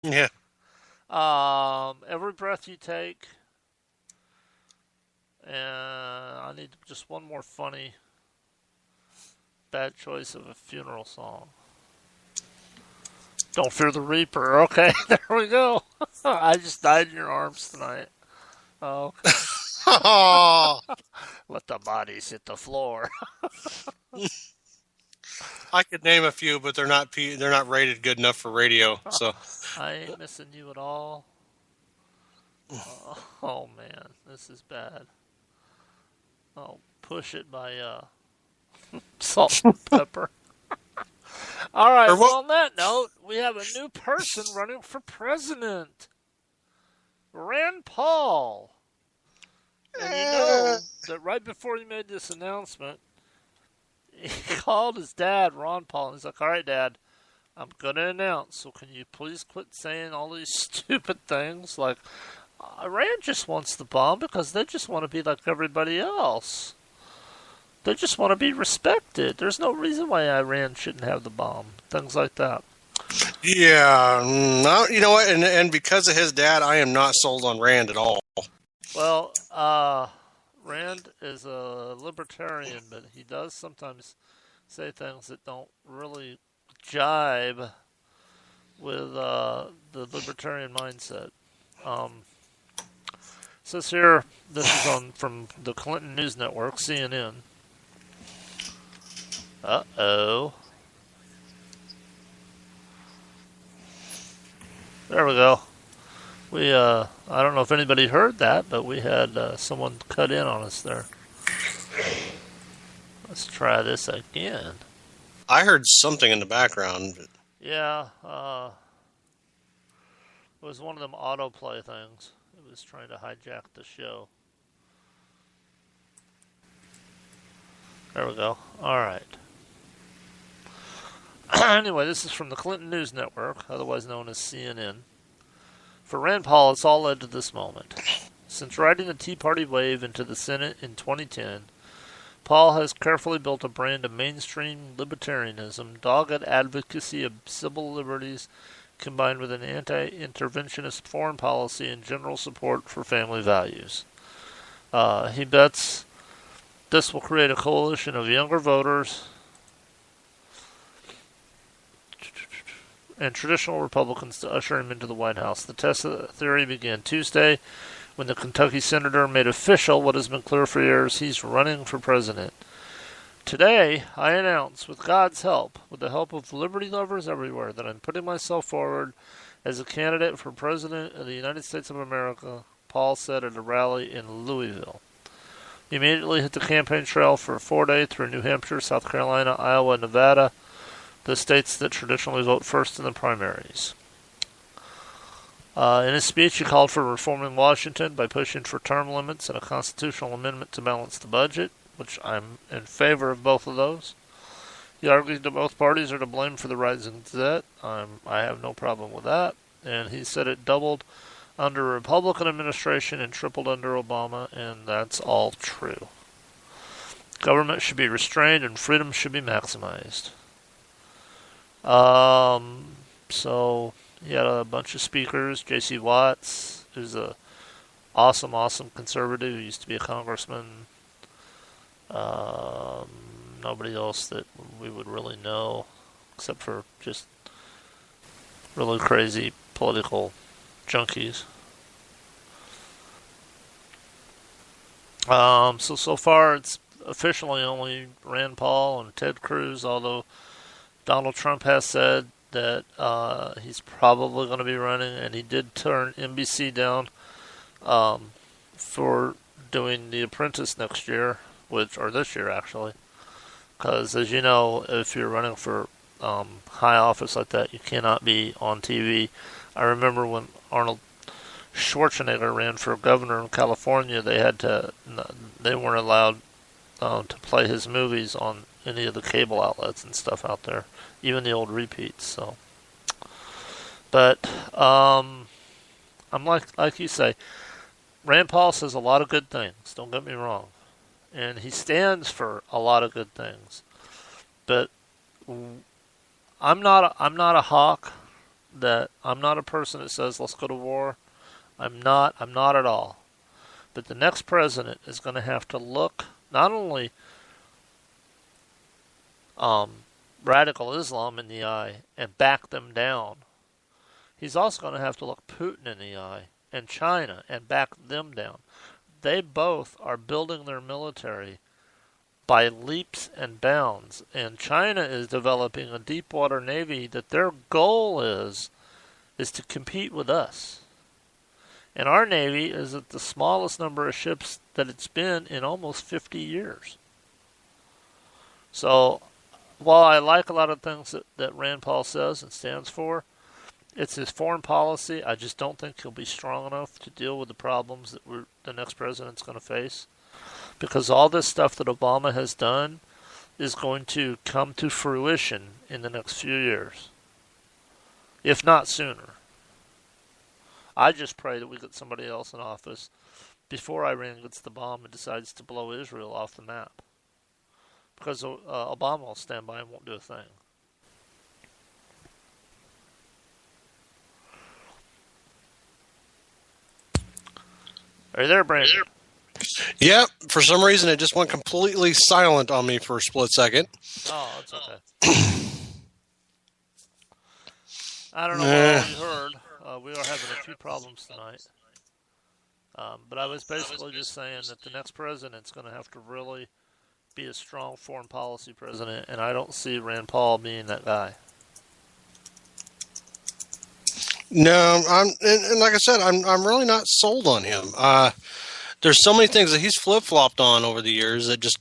Yeah. Every breath you take, and I need just one more funny bad choice of a funeral song. Don't fear the Reaper. Okay, there we go. I just died in your arms tonight. Okay. Oh, Let the bodies hit the floor. I could name a few, but they're not rated good enough for radio. So I ain't missing you at all. Oh man, this is bad. Oh, push it by Salt and Pepper. All right. or Well, what? on that note, we have a new person running for president, Rand Paul. And you Eh, know that right before he made this announcement, he called his dad, Ron Paul, and he's like, "All right, Dad, I'm gonna announce. So can you please quit saying all these stupid things like Iran just wants the bomb because they just want to be like everybody else. They just want to be respected. There's no reason why Iran shouldn't have the bomb. Things like that." yeah, no, you know what? And because of his dad, I am not sold on Rand at all. Well, Rand is a libertarian, but he does sometimes say things that don't really jibe with the libertarian mindset. Um, says here, this is on from the Clinton News Network, CNN. Uh oh. There we go. I don't know if anybody heard that, but we had someone cut in on us there. Let's try this again. I heard something in the background. Yeah, it was one of them autoplay things. It was trying to hijack the show. There we go. All right. Anyway, this is from the Clinton News Network, otherwise known as CNN. For Rand Paul, it's all led to this moment. Since riding the Tea Party wave into the Senate in 2010, Paul has carefully built a brand of mainstream libertarianism, dogged advocacy of civil liberties, combined with an anti-interventionist foreign policy and general support for family values. He bets this will create a coalition of younger voters and traditional Republicans to usher him into the White House. The test of the theory began Tuesday when the Kentucky senator made official what has been clear for years: he's running for president. Today, I announce, with God's help, with the help of liberty lovers everywhere, that I'm putting myself forward as a candidate for President of the United States of America, Paul said at a rally in Louisville. He immediately hit the campaign trail for a 4-day through New Hampshire, South Carolina, Iowa, and Nevada, the states that traditionally vote first in the primaries. In his speech, he called for reforming Washington by pushing for term limits and a constitutional amendment to balance the budget, which I'm in favor of both of those. He argued that both parties are to blame for the rising debt. I have no problem with that. And he said it doubled under a Republican administration and tripled under Obama, and that's all true. Government should be restrained and freedom should be maximized. So he had a bunch of speakers. J.C. Watts, who's a awesome conservative who used to be a congressman. Um, Nobody else that we would really know, except for just really crazy political junkies. So far it's officially only Rand Paul and Ted Cruz, although Donald Trump has said that he's probably going to be running, and he did turn NBC down um, for doing The Apprentice next year, or this year actually, because as you know, if you're running for high office like that, you cannot be on TV. I remember when Arnold Schwarzenegger ran for governor in California, they weren't allowed to play his movies on any of the cable outlets and stuff out there, even the old repeats. So, but I'm like you say, Rand Paul says a lot of good things. Don't get me wrong, and he stands for a lot of good things. But I'm not a hawk that I'm not a person that says let's go to war. I'm not. I'm not at all. But the next president is going to have to look not only um, radical Islam in the eye and back them down. He's also going to have to look Putin in the eye and China and back them down. They both are building their military by leaps and bounds, and China is developing a deep water navy that their goal is to compete with us. And our navy is at the smallest number of ships that it's been in almost 50 years. So while I like a lot of things that Rand Paul says and stands for, it's his foreign policy. I just don't think he'll be strong enough to deal with the problems that the next president's going to face. Because all this stuff that Obama has done is going to come to fruition in the next few years, if not sooner. I just pray that we get somebody else in office before Iran gets the bomb and decides to blow Israel off the map. Because Obama will stand by and won't do a thing. Are you there, Brandon? Yep. For some reason, it just went completely silent on me for a split second. Oh, that's okay. I don't know what you heard. We are having a few problems tonight. But I was basically just saying that the next president's going to have to really be a strong foreign policy president, and I don't see Rand Paul being that guy. No, and like I said, I'm really not sold on him. There's so many things that he's flip-flopped on over the years that just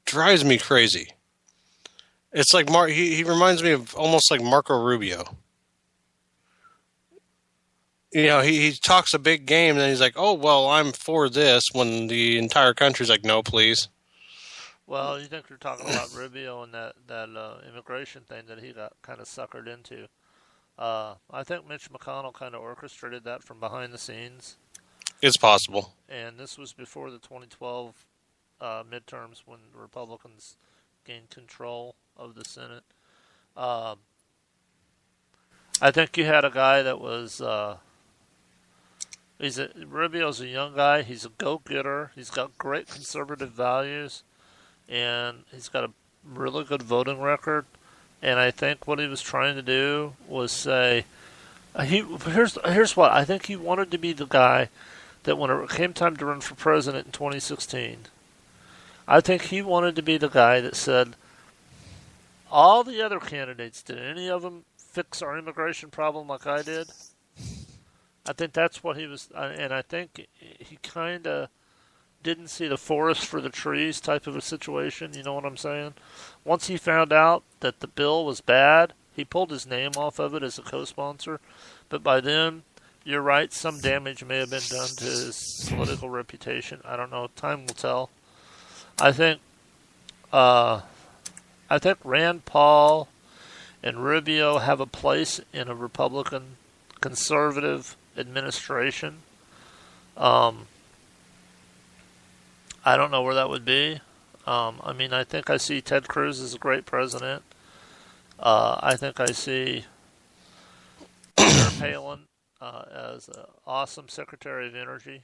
drives me crazy. It's like he reminds me of almost like Marco Rubio. You know, he talks a big game, and then he's like, "Oh, well, I'm for this," when the entire country's like, "No, please." Well, you think you're talking about Rubio and that immigration thing that he got kind of suckered into. I think Mitch McConnell kind of orchestrated that from behind the scenes. It's possible. And this was before the 2012 midterms when the Republicans gained control of the Senate. I think you had a guy that was... Rubio's a young guy. He's a go-getter. He's got great conservative values. And he's got a really good voting record. And I think what he was trying to do was say... here's what. I think he wanted to be the guy that when it came time to run for president in 2016, I think he wanted to be the guy that said, all the other candidates, did any of them fix our immigration problem like I did? I think that's what he was, and I think he kind of didn't see the forest for the trees type of a situation, you know what I'm saying? Once he found out that the bill was bad, he pulled his name off of it as a co-sponsor, but by then, you're right, some damage may have been done to his political reputation. I don't know, time will tell. I think Rand Paul and Rubio have a place in a Republican conservative administration. I don't know where that would be. I mean, I think I see Ted Cruz as a great president. I think I see Sarah Palin as an awesome Secretary of Energy.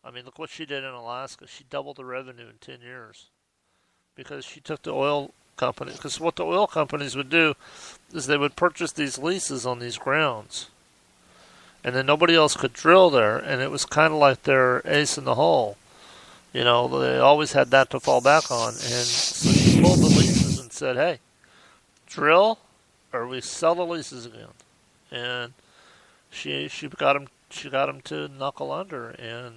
I mean, look what she did in Alaska. She doubled the revenue in 10 years because she took the oil company. Because what the oil companies would do is they would purchase these leases on these grounds. And then nobody else could drill there. And it was kind of like their ace in the hole. You know, they always had that to fall back on. And so she pulled the leases and said, hey, drill or we sell the leases again. And she got him to knuckle under. And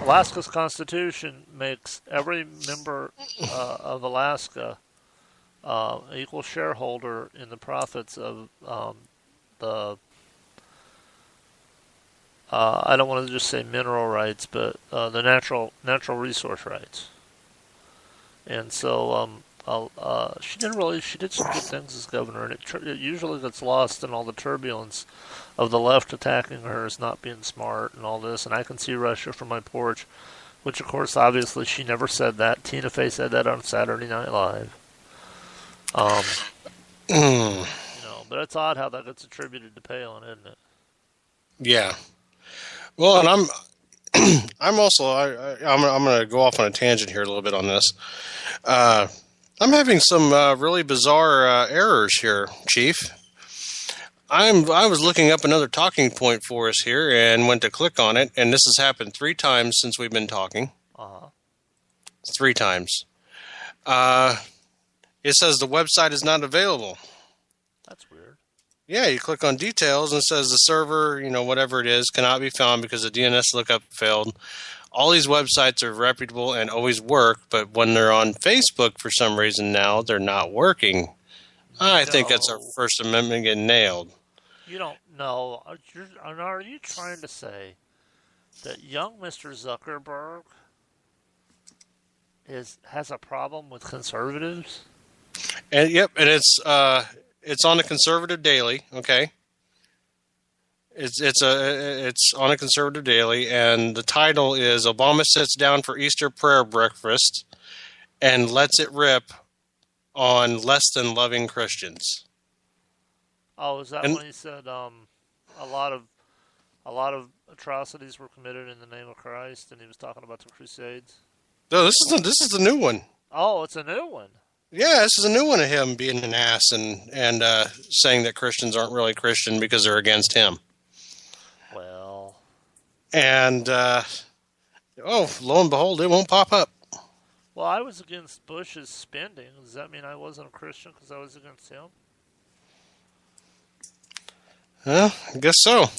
Alaska's constitution makes every member of Alaska equal shareholder in the profits of the I don't want to just say mineral rights, but the natural resource rights. And so she did some good things as governor, and it usually gets lost in all the turbulence of the left attacking her as not being smart and all this. And I can see Russia from my porch, which of course obviously she never said that. Tina Fey said that on Saturday Night Live. But it's odd how that gets attributed to Palin, isn't it? Yeah. Well, and I'm also I'm going to go off on a tangent here a little bit on this. Uh, I'm having some really bizarre errors here, Chief. I was looking up another talking point for us here and went to click on it, and this has happened 3 times since we've been talking. Uh-huh. 3 times. Uh, it says the website is not available. That's weird. Yeah, you click on details and it says the server, whatever it is, cannot be found because the DNS lookup failed. All these websites are reputable and always work, but when they're on Facebook for some reason now, they're not working. I think that's our First Amendment getting nailed. You don't know. Are you trying to say that young Mr. Zuckerberg has a problem with conservatives? And yep, and it's on the Conservative Daily. Okay, it's on a Conservative Daily, and the title is Obama sits down for Easter prayer breakfast and lets it rip on less than loving Christians. Oh, is that when he said a lot of atrocities were committed in the name of Christ, and he was talking about the Crusades? No, this is the new one. Oh, it's a new one. Yeah, this is a new one of him being an ass and saying that Christians aren't really Christian because they're against him. Well, and lo and behold, it won't pop up. Well, I was against Bush's spending. Does that mean I wasn't a Christian because I was against him? Well, I guess so.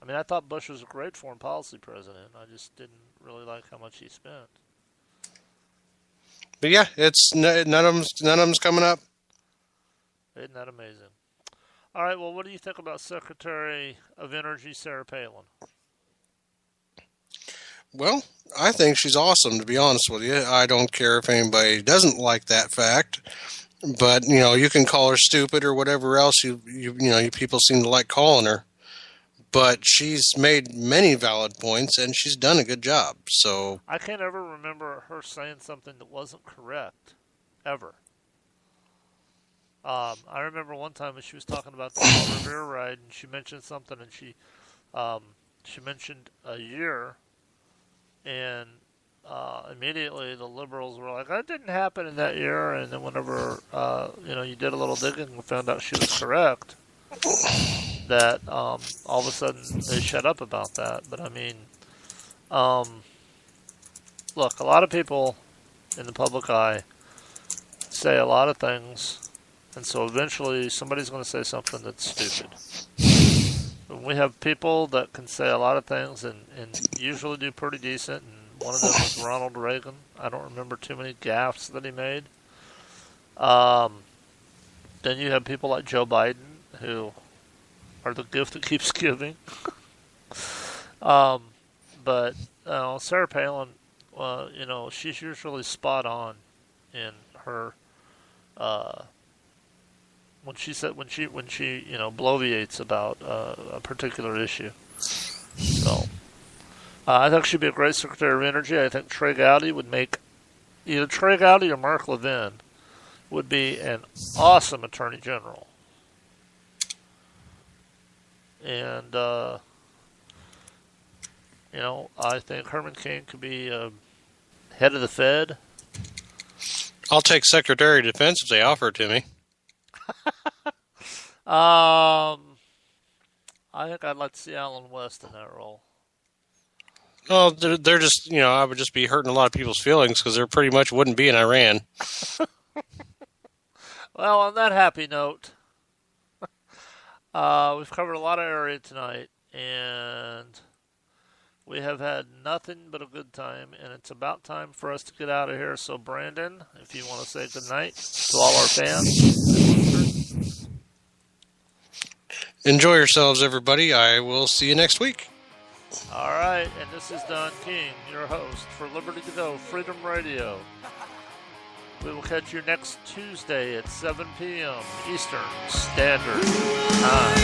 I mean, I thought Bush was a great foreign policy president. I just didn't really like how much he spent. But yeah, it's none of them's coming up. Isn't that amazing? All right. Well, what do you think about Secretary of Energy Sarah Palin? Well, I think she's awesome, to be honest with you. I don't care if anybody doesn't like that fact. But, you can call her stupid or whatever else you people seem to like calling her. But she's made many valid points, and she's done a good job. So I can't ever remember her saying something that wasn't correct, ever. I remember one time when she was talking about the Revere ride, and she mentioned something, and she mentioned a year, and immediately the liberals were like, "That didn't happen in that year." And then whenever you did a little digging and found out she was correct, that all of a sudden they shut up about that. But I mean, look, a lot of people in the public eye say a lot of things, and so eventually somebody's going to say something that's stupid. And we have people that can say a lot of things and usually do pretty decent, and one of them was Ronald Reagan. I don't remember too many gaffes that he made. Then you have people like Joe Biden, who are the gift that keeps giving. But Sarah Palin, she's usually spot on in her when she bloviates about a particular issue. So I think she'd be a great Secretary of Energy. I think Trey Gowdy would make either Trey Gowdy or Mark Levin would be an awesome Attorney General. And, I think Herman Cain could be head of the Fed. I'll take Secretary of Defense if they offer it to me. I think I'd like to see Alan West in that role. Well, they're just, I would just be hurting a lot of people's feelings because there pretty much wouldn't be in Iran. Well, on that happy note, we've covered a lot of area tonight, and we have had nothing but a good time, and it's about time for us to get out of here. So, Brandon, if you want to say goodnight to all our fans. Enjoy yourselves, everybody. I will see you next week. All right, and this is Don King, your host for Liberty to Go Freedom Radio. We will catch you next Tuesday at 7 p.m. Eastern Standard Time.